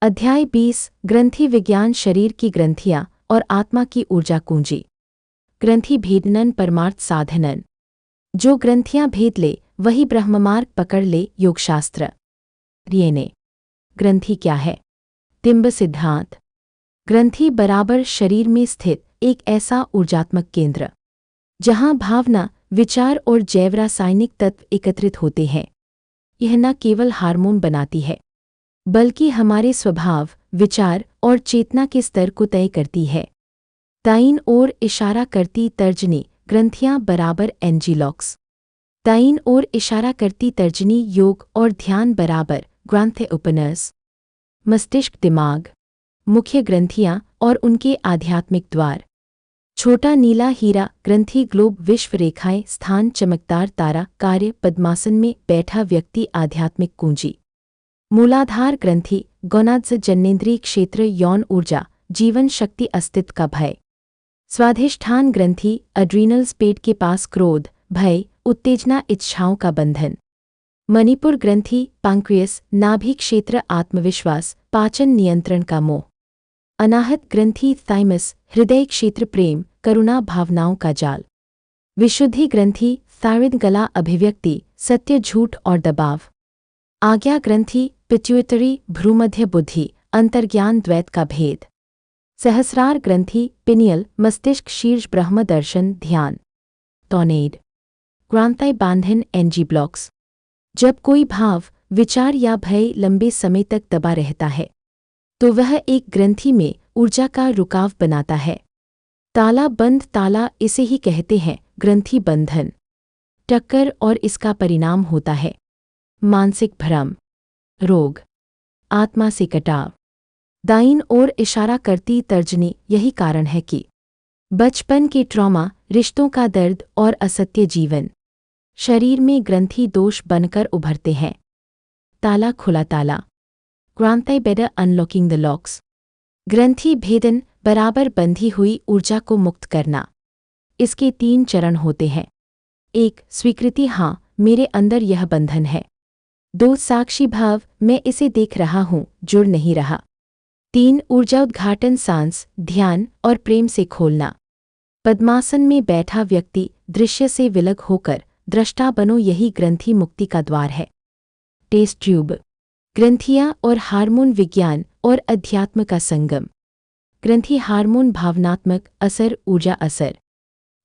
अध्याय 20 ग्रंथि विज्ञान शरीर की ग्रंथियाँ और आत्मा की ऊर्जा कुंजी। ग्रंथि भेदनन परमार्थ साधनन। जो ग्रंथियाँ भेद ले वही ब्रह्ममार्ग पकड़ ले। योगशास्त्र। रियने। ग्रंथि क्या है? तिम्ब सिद्धांत। ग्रंथि बराबर शरीर में स्थित एक ऐसा ऊर्जात्मक केंद्र जहाँ भावना, विचार और जैव रासायनिक तत्व एकत्रित होते हैं। यह न केवल हार्मोन बनाती है बल्कि हमारे स्वभाव, विचार और चेतना के स्तर को तय करती है। दाईं ओर इशारा करती तर्जनी ग्रंथियां बराबर एंजीलॉक्स। दाईं ओर इशारा करती तर्जनी योग और ध्यान बराबर ग्रंथि उपनस। मस्तिष्क, दिमाग, मुख्य ग्रंथियां और उनके आध्यात्मिक द्वार। छोटा नीला हीरा ग्रंथि ग्लोब, विश्व रेखाएं, स्थान चमकदार तारा, कार्य पद्मासन में बैठा व्यक्ति, आध्यात्मिक कुंजी। मूलाधार ग्रंथि गोनाड्स, जन्नेन्द्रिय क्षेत्र, यौन ऊर्जा, जीवन शक्ति, अस्तित्व का भय। स्वाधिष्ठान ग्रंथि अड्रीनल्स, पेट के पास, क्रोध, भय, उत्तेजना, इच्छाओं का बंधन। मणिपुर ग्रंथि पैंक्रियस, नाभि क्षेत्र, आत्मविश्वास, पाचन नियंत्रण का मोह। अनाहत ग्रंथि थाइमस, हृदय क्षेत्र, प्रेम, करुणा, भावनाओं का जाल। विशुद्धि ग्रंथि थायराइड, गला, अभिव्यक्ति, सत्य, झूठ और दबाव। आज्ञा ग्रंथि पिट्यूटरी, भ्रूमध्य बुद्धि, अंतर्ज्ञान, द्वैत का भेद। सहस्रार ग्रंथि पिनियल, मस्तिष्क, शीर्ष, ब्रह्म दर्शन, ध्यान। टॉर्नेड ग्रांथि बांधन, एनजी ब्लॉक्स। जब कोई भाव, विचार या भय लंबे समय तक दबा रहता है तो वह एक ग्रंथि में ऊर्जा का रुकाव बनाता है। ताला बंद ताला, इसे ही कहते हैं ग्रंथि बंधन। टक्कर और इसका परिणाम होता है मानसिक भ्रम, रोग, आत्मा से कटाव। दाईं ओर इशारा करती तर्जनी, यही कारण है कि बचपन के ट्रॉमा, रिश्तों का दर्द और असत्य जीवन शरीर में ग्रंथि दोष बनकर उभरते हैं। ताला खुला ताला ग्रांथि बेडर, अनलॉकिंग द लॉक्स। ग्रंथि भेदन बराबर बंधी हुई ऊर्जा को मुक्त करना। इसके 3 चरण होते हैं। 1 स्वीकृति, हाँ मेरे अंदर यह बंधन है। 2 साक्षी भाव, मैं इसे देख रहा हूँ, जुड़ नहीं रहा। 3 ऊर्जा उद्घाटन, सांस, ध्यान और प्रेम से खोलना। पद्मासन में बैठा व्यक्ति दृश्य से विलग होकर दृष्टा बनो, यही ग्रंथि मुक्ति का द्वार है। टेस्ट ट्यूब ग्रंथियाँ और हार्मोन, विज्ञान और अध्यात्म का संगम। ग्रंथि हार्मोन, भावनात्मक असर, ऊर्जा असर।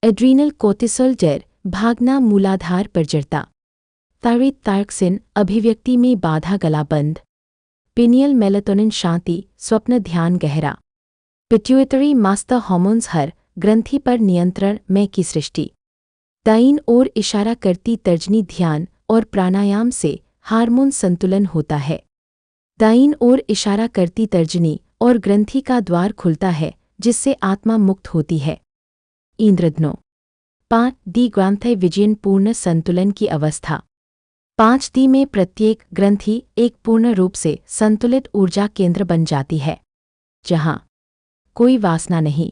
एड्रीनल कोर्टिसोल, डर, भागना, मूलाधार पर जड़ता। थायराइड थायरक्सिन, अभिव्यक्ति में बाधा, गला बंद। पिनियल मेलाटोनिन, शांति, स्वप्न, ध्यान, गहरा। पिट्यूटरी मास्टर हार्मोन्स, हर ग्रंथि पर नियंत्रण, मैं की सृष्टि। दाईं ओर इशारा करती तर्जनी ध्यान और प्राणायाम से हार्मोन संतुलन होता है। दाईं ओर इशारा करती तर्जनी और ग्रंथि का द्वार खुलता है जिससे आत्मा मुक्त होती है। इंद्रधनो 5 डी ग्रंथि विजयन, पूर्ण संतुलन की अवस्था। 5 डी में प्रत्येक ग्रंथि एक पूर्ण रूप से संतुलित ऊर्जा केंद्र बन जाती है जहाँ कोई वासना नहीं,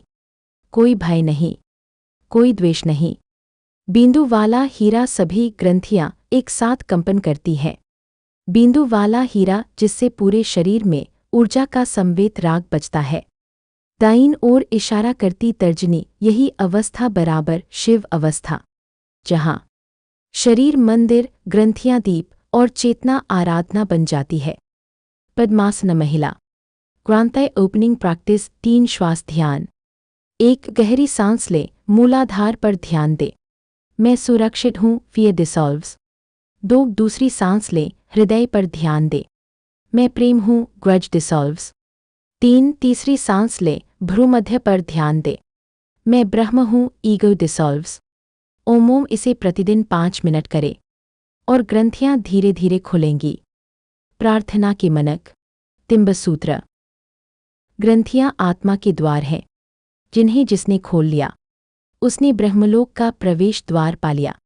कोई भय नहीं, कोई द्वेष नहीं। बिंदु वाला हीरा, सभी ग्रंथियां एक साथ कंपन करती हैं। बिंदु वाला हीरा जिससे पूरे शरीर में ऊर्जा का संवेद राग बजता है। दाईं ओर इशारा करती तर्जनी, यही अवस्था बराबर शिव अवस्था जहाँ शरीर मंदिर, ग्रंथियां दीप और चेतना आराधना बन जाती है। पद्मासन महिला ग्रांथि ओपनिंग प्रैक्टिस, 3 श्वास ध्यान। 1 गहरी सांस ले, मूलाधार पर ध्यान दे, मैं सुरक्षित हूँ, फियर डिसॉल्व्स। 2 दूसरी सांस ले, हृदय पर ध्यान दे, मैं प्रेम हूँ, ग्रज डिसॉल्व्स। 3 तीसरी सांस ले, भ्रूमध्य पर ध्यान दे, मैं ब्रह्म हूँ, ईगो डिसॉल्व्स। ओम इसे प्रतिदिन 5 मिनट करे और ग्रंथियां धीरे धीरे खुलेंगी। प्रार्थना के मनक। तिम्ब सूत्र। ग्रंथियां आत्मा के द्वार हैं जिन्हें जिसने खोल लिया उसने ब्रह्मलोक का प्रवेश द्वार पा लिया।